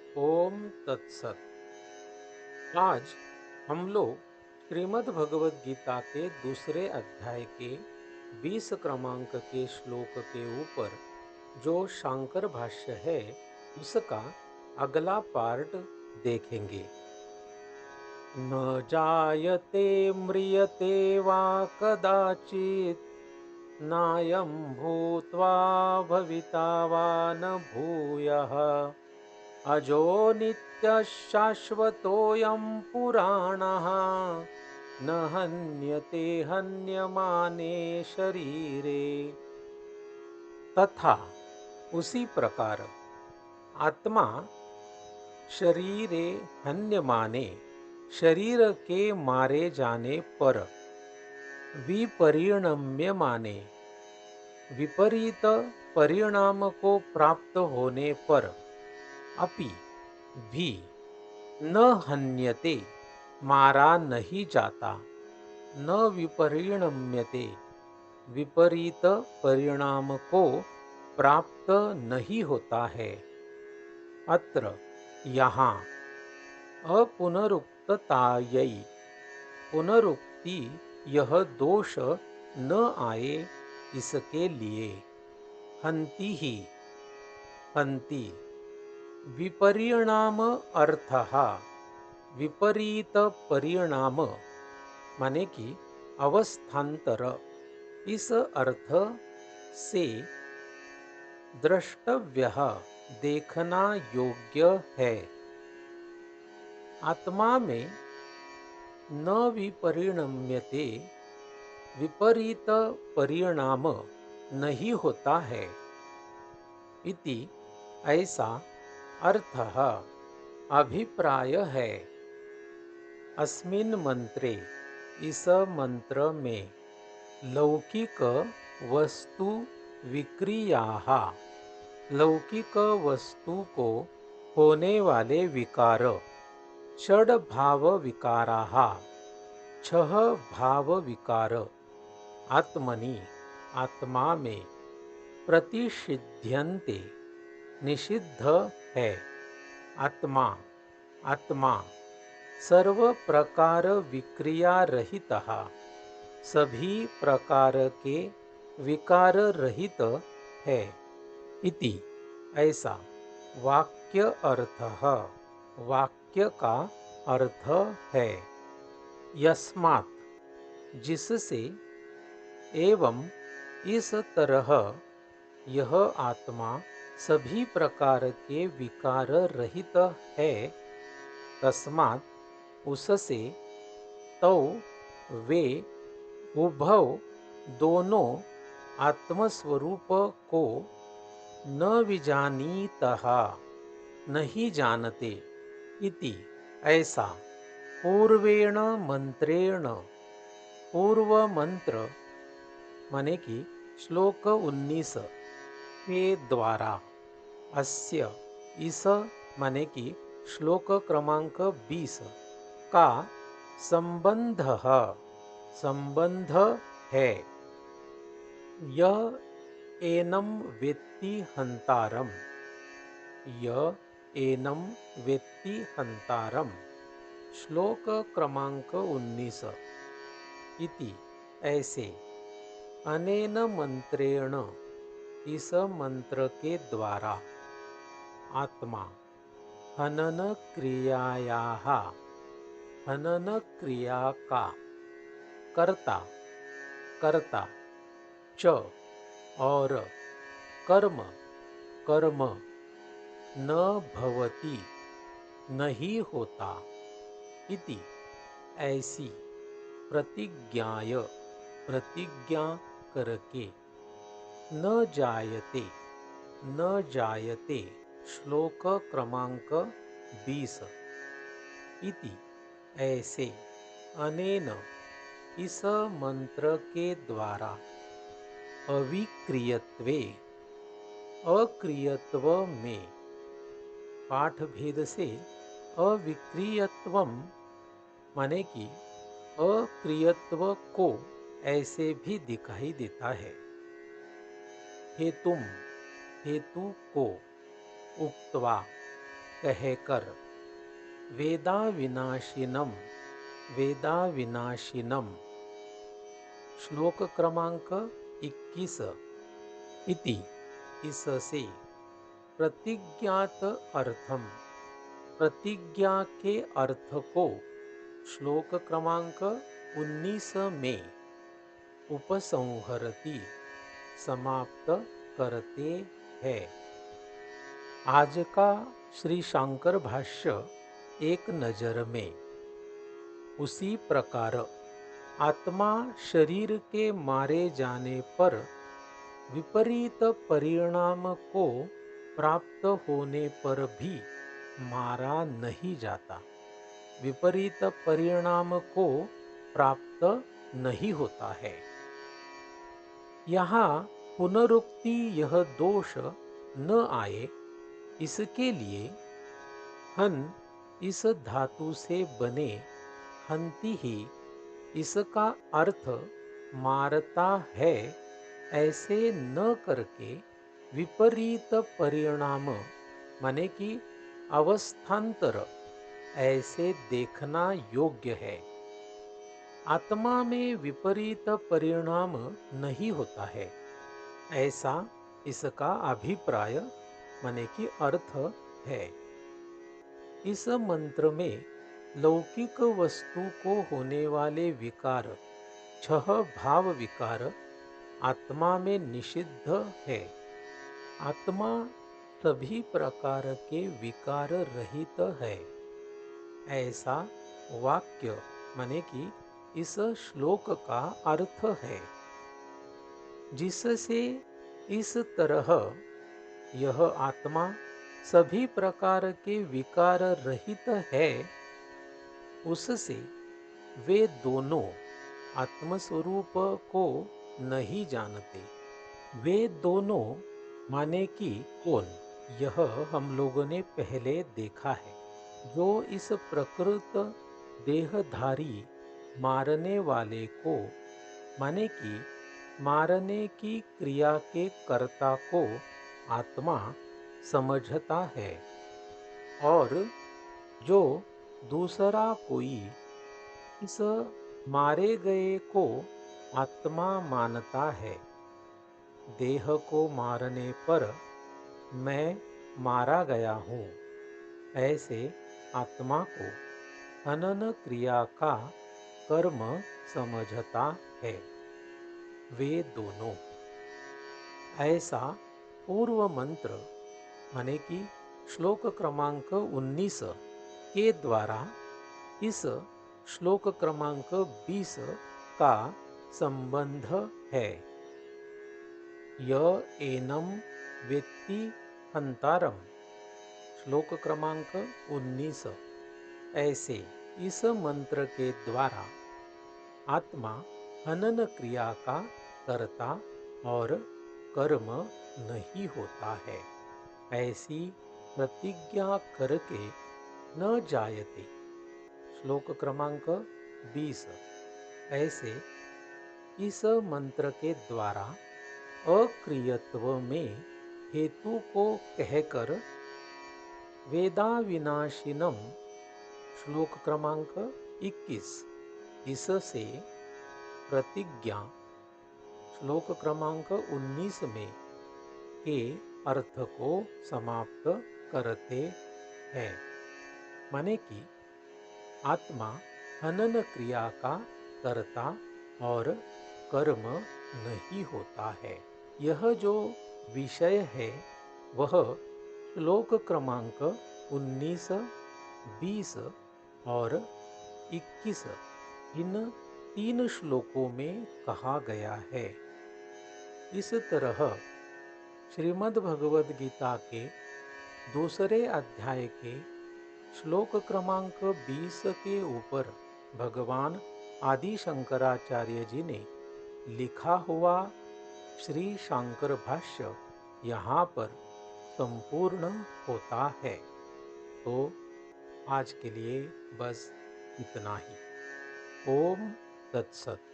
ओम तत्सत। आज हम लोग श्रीमद् भगवत गीता के दूसरे अध्याय के 20 क्रमांक के श्लोक के ऊपर जो शांकर भाष्य है उसका अगला पार्ट देखेंगे। न जायते म्रियते वा कदाचित नायं भूत्वा भविता वा न भूयः अजो नित्यः शाश्वतोऽयं पुराणः न हन्यते हन्यमाने शरीरे। तथा उसी प्रकार आत्मा शरीरे हन्यमाने शरीर के मारे जाने पर विपरिणम्य माने विपरीत परिणाम को प्राप्त होने पर अपि भी न हन्यते मारा नहीं जाता, न विपरिणम्यते विपरीत परिणाम को प्राप्त नहीं होता है। अत्र यहाँ अपुनरुक्ततायै पुनरुक्ति यह दोष न आए इसके लिए हन्ति ही हन्ति विपरिणाम अर्थः विपरीत परिणाम माने कि अवस्थांतर इस अर्थ से द्रष्टव्य देखना योग्य है। आत्मा में न विपरिणम्यते विपरीत परिणाम नहीं होता है इति ऐसा अर्थः अभिप्राय है। अस्मिन् मंत्रे इस मंत्र में लौकिक वस्तु विक्रियाः लौकिक वस्तु को होने वाले विकार षड भाव विकाराः छह भाव विकार आत्मनि आत्मा में प्रतिषिध्यन्ते निषिद्ध है। आत्मा आत्मा सर्व प्रकार विक्रिया रहितः सभी प्रकार के विकार रहित है इति ऐसा वाक्य अर्थः वाक्य का अर्थ है। यस्मात् जिससे एवं इस तरह यह आत्मा सभी प्रकार के विकार रहित है तस्मात् उससे तौ वे उभव दोनों आत्मस्वरूप को न विजानीतः नहीं जानते इति ऐसा पूर्वेण मंत्रेण पूर्व मंत्र माने कि श्लोक 19 के द्वारा अस्य इस माने कि श्लोक क्रमांक 20 का संबंध संबंध है। यह एनम वेत्ति हंतारम यह एनम वेत्ति हंतारम श्लोक क्रमांक 19 इति ऐसे अनेन मंत्रेण इस मंत्र के द्वारा आत्मा हनन क्रियायाः हनन क्रिया का कर्ता कर्ता च और कर्म कर्म न भवति नहीं होता इति ऐसी प्रतिज्ञाय प्रतिज्ञा करके न जायते न जायते श्लोक क्रमांक 20 इति ऐसे अनेन इस मंत्र के द्वारा अविक्रियत्वे अक्रियत्व में पाठ भेद से अविक्रियत्वम माने कि अक्रियत्व को ऐसे भी दिखाई देता है। हेतु को उक्तवा कहकर वेदाविनाशिनम वेदाविनाशिनम श्लोक क्रमांक 21 इति इससे प्रतिज्ञात अर्थम प्रतिज्ञा के अर्थ को श्लोक क्रमांक 19 में उपसंहरति समाप्त करते हैं। आज का श्री शांकर भाष्य एक नजर में उसी प्रकार आत्मा शरीर के मारे जाने पर विपरीत परिणाम को प्राप्त होने पर भी मारा नहीं जाता, विपरीत परिणाम को प्राप्त नहीं होता है। यहाँ पुनरुक्ति यह दोष न आए इसके लिए हन इस धातु से बने हंति ही इसका अर्थ मारता है ऐसे न करके विपरीत परिणाम माने कि अवस्थांतर ऐसे देखना योग्य है। आत्मा में विपरीत परिणाम नहीं होता है ऐसा इसका अभिप्राय माने कि अर्थ है। इस मंत्र में लौकिक वस्तु को होने वाले विकार 6 भाव विकार आत्मा में निषिद्ध है। आत्मा सभी प्रकार के विकार रहित है ऐसा वाक्य माने कि इस श्लोक का अर्थ है, जिससे इस तरह यह आत्मा सभी प्रकार के विकार रहित है, उससे वे दोनों आत्मस्वरूप को नहीं जानते। वे दोनों माने कि कौन, यह हम लोगों ने पहले देखा है। जो इस प्रकृत देहधारी मारने वाले को माने कि मारने की क्रिया के कर्ता को आत्मा समझता है और जो दूसरा कोई इस मारे गए को आत्मा मानता है। देह को मारने पर मैं मारा गया हूँ ऐसे आत्मा को हनन क्रिया का कर्म समझता है। वे दोनों ऐसा पूर्व मंत्र माने कि श्लोक क्रमांक 19 के द्वारा इस श्लोक क्रमांक 20 का संबंध है। य एनम वेत्ति हंतारम श्लोक क्रमांक 19 ऐसे इस मंत्र के द्वारा आत्मा हनन क्रिया का कर्ता और कर्म नहीं होता है ऐसी प्रतिज्ञा करके न जायते। श्लोक क्रमांक 20 ऐसे इस मंत्र के द्वारा अक्रियत्व में हेतु को कहकर वेदाविनाशिनम श्लोक क्रमांक 21 इससे प्रतिज्ञा श्लोक क्रमांक 19 में के अर्थ को समाप्त करते हैं। माने कि आत्मा हनन क्रिया का कर्ता और कर्म नहीं होता है। यह जो विषय है वह श्लोक क्रमांक 19, 20 और 21 इन 3 श्लोकों में कहा गया है। इस तरह श्रीमद् भगवद गीता के दूसरे अध्याय के श्लोक क्रमांक 20 के ऊपर भगवान आदि शंकराचार्य जी ने लिखा हुआ श्री शांकर भाष्य यहाँ पर संपूर्ण होता है। तो आज के लिए बस इतना ही। ओम तत्सत।